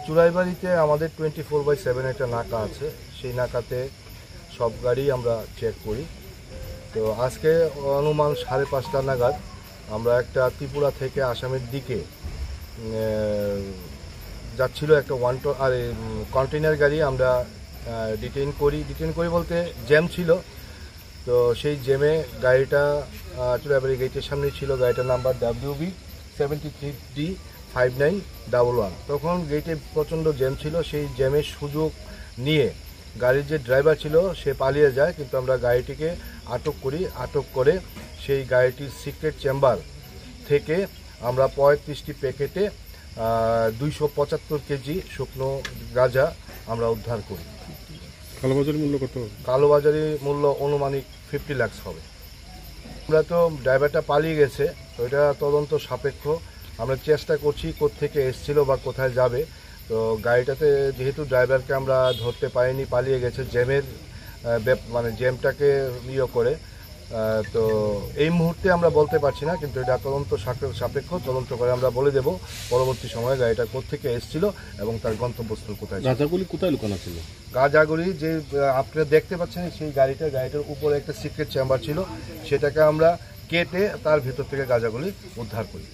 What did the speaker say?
চুরাইবাড়িতে আমাদের 24/7 একটা নাকা আছে, সেই নাকাতে সব গাড়ি আমরা চেক করি। তো আজকে অনুমান 5:30 নাগাদ আমরা একটা ত্রিপুরা থেকে আসামের দিকে যাচ্ছিল একটা কন্টেনার গাড়ি আমরা ডিটেইন করি বলতে জ্যাম ছিল। তো সেই জ্যামে গাড়িটা চুরাইবাড়ি গেটের সামনে ছিল, গাড়িটার নাম্বার WB 73D5911। তখন গেটে প্রচণ্ড জ্যাম ছিল, সেই জ্যামের সুযোগ নিয়ে গাড়ির যে ড্রাইভার ছিল সে পালিয়ে যায়, কিন্তু আমরা গাড়িটিকে আটক করে সেই গাড়িটির সিক্রেট চেম্বার থেকে আমরা 35টি প্যাকেটে 275 কেজি শুকনো গাঁজা আমরা উদ্ধার করি। কালোবাজারি মূল্য কত? কালোবাজারি মূল্য অনুমানিক 50 লাখ হবে। আমরা তো ড্রাইভারটা পালিয়ে গেছে, তো এটা তদন্ত সাপেক্ষ। আমরা চেষ্টা করছি কোত্থেকে এসেছিল বা কোথায় যাবে। তো গাড়িটাতে যেহেতু ড্রাইভারকে আমরা ধরতে পারিনি, পালিয়ে গেছে জ্যামের জ্যামটাকে করে, তো এই মুহূর্তে আমরা বলতে পারছি না, কিন্তু এটা তদন্ত সাপেক্ষ। তদন্ত করে আমরা বলে দেব পরবর্তী সময়ে গাড়িটা কোত্থেকে এসেছিল এবং তার গন্তব্যস্থল কোথায়। গাঁজাগুলি কোথায় লুকানো ছিল? গাঁজাগুলি যে আপনারা দেখতে পাচ্ছেন সেই গাড়িটার উপরে একটা সিক্রেট চেম্বার ছিল, সেটাকে আমরা কেটে তার ভিতর থেকে গাঁজাগুলি উদ্ধার করি।